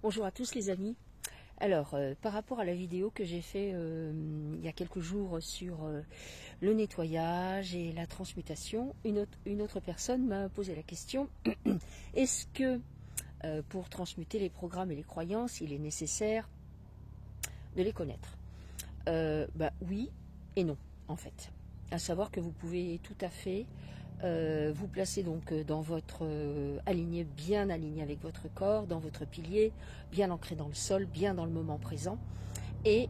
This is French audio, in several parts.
Bonjour à tous les amis. Alors, par rapport à la vidéo que j'ai fait il y a quelques jours sur le nettoyage et la transmutation, une autre personne m'a posé la question, est-ce que pour transmuter les programmes et les croyances, il est nécessaire de les connaître? Oui et non, en fait. À savoir que vous pouvez tout à fait vous placer donc dans votre bien aligné avec votre corps, dans votre pilier, bien ancré dans le sol, bien dans le moment présent, et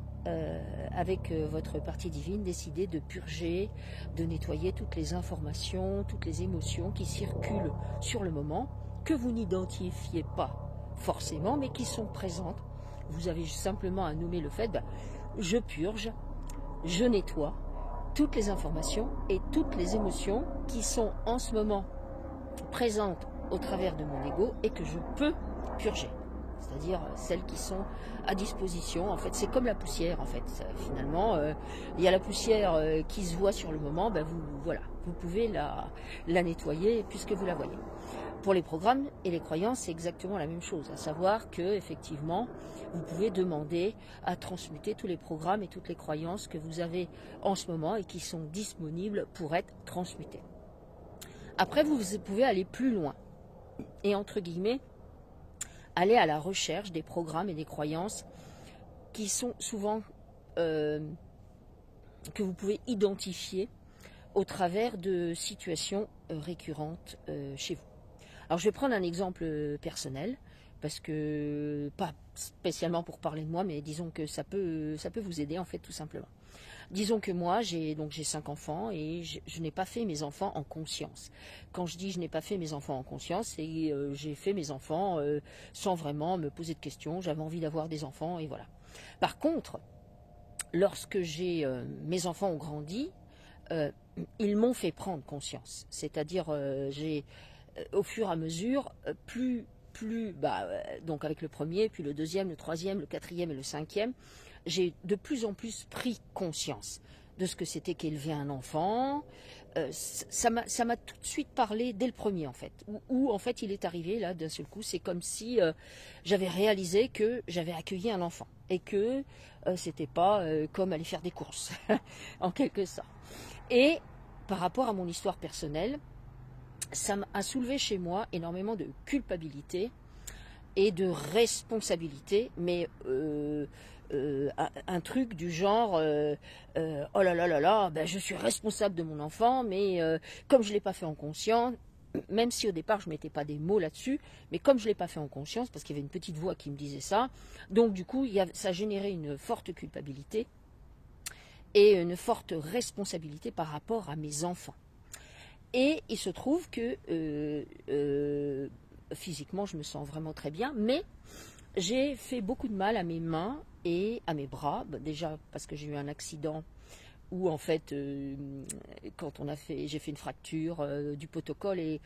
avec votre partie divine, décider de purger, de nettoyer toutes les informations, toutes les émotions qui circulent sur le moment, que vous n'identifiez pas forcément, mais qui sont présentes. Vous avez simplement à nommer le fait, je purge, je nettoie toutes les informations et toutes les émotions qui sont en ce moment présentes au travers de mon ego et que je peux purger. C'est-à-dire celles qui sont à disposition. En fait, c'est comme la poussière. En fait, finalement, il y a la poussière qui se voit sur le moment. Vous pouvez la nettoyer puisque vous la voyez. Pour les programmes et les croyances, c'est exactement la même chose, à savoir que effectivement, vous pouvez demander à transmuter tous les programmes et toutes les croyances que vous avez en ce moment et qui sont disponibles pour être transmutés. Après, vous pouvez aller plus loin et entre guillemets, aller à la recherche des programmes et des croyances qui sont souvent que vous pouvez identifier au travers de situations récurrentes chez vous. Alors je vais prendre un exemple personnel, parce que, pas spécialement pour parler de moi, mais disons que ça peut vous aider en fait tout simplement. Disons que moi j'ai 5 enfants et je n'ai pas fait mes enfants en conscience. Quand je dis je n'ai pas fait mes enfants en conscience, c'est j'ai fait mes enfants sans vraiment me poser de questions, j'avais envie d'avoir des enfants et voilà. Par contre, lorsque mes enfants ont grandi, ils m'ont fait prendre conscience, c'est-à-dire au fur et à mesure, donc avec le premier, puis le deuxième, le troisième, le quatrième et le cinquième, j'ai de plus en plus pris conscience de ce que c'était qu'élever un enfant. Ça m'a tout de suite parlé dès le premier en fait, où en fait il est arrivé là d'un seul coup, c'est comme si j'avais réalisé que j'avais accueilli un enfant et que c'était pas comme aller faire des courses en quelque sorte. Et par rapport à mon histoire personnelle, ça a soulevé chez moi énormément de culpabilité et de responsabilité, mais un truc du genre oh là là là là, je suis responsable de mon enfant, mais comme je ne l'ai pas fait en conscience, même si au départ je ne mettais pas des mots là-dessus, mais comme je ne l'ai pas fait en conscience, parce qu'il y avait une petite voix qui me disait ça, donc du coup ça générait une forte culpabilité et une forte responsabilité par rapport à mes enfants. Et il se trouve que physiquement, je me sens vraiment très bien, mais j'ai fait beaucoup de mal à mes mains et à mes bras. Déjà parce que j'ai eu un accident où en fait, j'ai fait une fracture du protocole et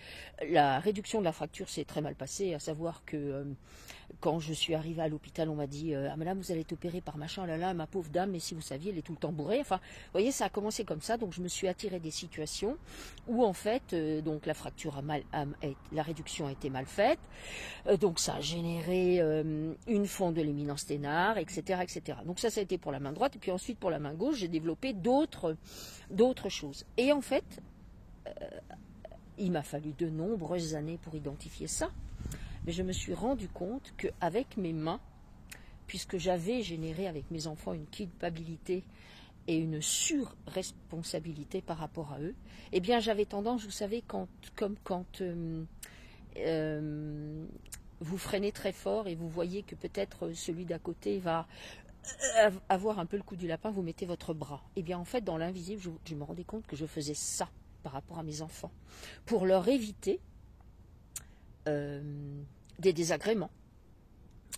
la réduction de la fracture s'est très mal passée, à savoir que quand je suis arrivée à l'hôpital, on m'a dit ah madame, vous allez être opérée par machin, oh là là, ma pauvre dame, mais si vous saviez, elle est tout le temps bourrée. Enfin, vous voyez, ça a commencé comme ça, donc je me suis attirée des situations où en fait, donc la fracture la réduction a été mal faite, donc ça a généré une fonte de l'éminence ténare, etc., etc. Donc ça a été pour la main droite, et puis ensuite pour la main gauche, j'ai développé d'autres choses. Et en fait, il m'a fallu de nombreuses années pour identifier ça. Mais je me suis rendu compte qu'avec mes mains, puisque j'avais généré avec mes enfants une culpabilité et une surresponsabilité par rapport à eux, eh bien j'avais tendance, vous savez, comme quand vous freinez très fort et vous voyez que peut-être celui d'à côté va avoir un peu le coup du lapin, vous mettez votre bras. Eh bien en fait, dans l'invisible, je me rendais compte que je faisais ça par rapport à mes enfants, pour leur éviter des désagréments,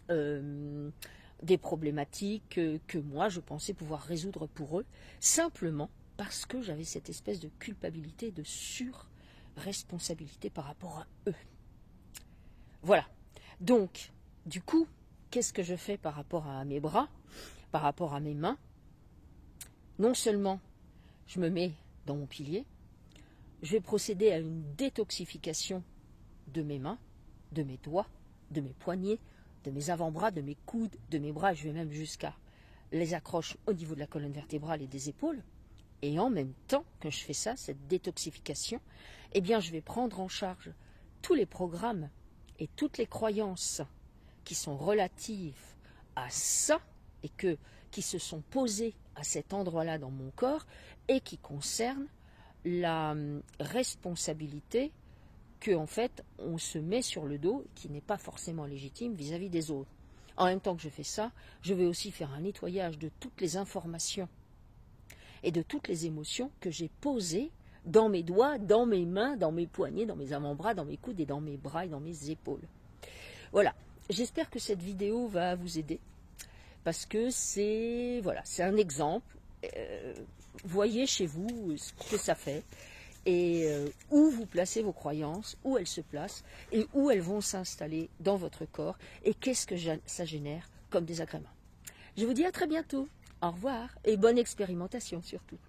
des problématiques que moi je pensais pouvoir résoudre pour eux, simplement parce que j'avais cette espèce de culpabilité, de surresponsabilité par rapport à eux. Voilà. Donc, du coup, qu'est-ce que je fais par rapport à mes bras, par rapport à mes mains? Non seulement je me mets dans mon pilier, je vais procéder à une détoxification de mes mains, de mes doigts, de mes poignets, de mes avant-bras, de mes coudes, de mes bras, je vais même jusqu'à les accroches au niveau de la colonne vertébrale et des épaules. Et en même temps que je fais ça, cette détoxification, eh bien je vais prendre en charge tous les programmes et toutes les croyances qui sont relatives à ça et qui se sont posées à cet endroit-là dans mon corps et qui concernent la responsabilité que en fait on se met sur le dos, qui n'est pas forcément légitime vis-à-vis des autres. En même temps que je fais ça, je vais aussi faire un nettoyage de toutes les informations et de toutes les émotions que j'ai posées dans mes doigts, dans mes mains, dans mes poignets, dans mes avant-bras, dans mes coudes et dans mes bras et dans mes épaules. Voilà, j'espère que cette vidéo va vous aider parce que c'est un exemple. Voyez chez vous ce que ça fait et où vous placez vos croyances, où elles se placent et où elles vont s'installer dans votre corps et qu'est-ce que ça génère comme désagrément. Je vous dis à très bientôt. Au revoir et bonne expérimentation surtout.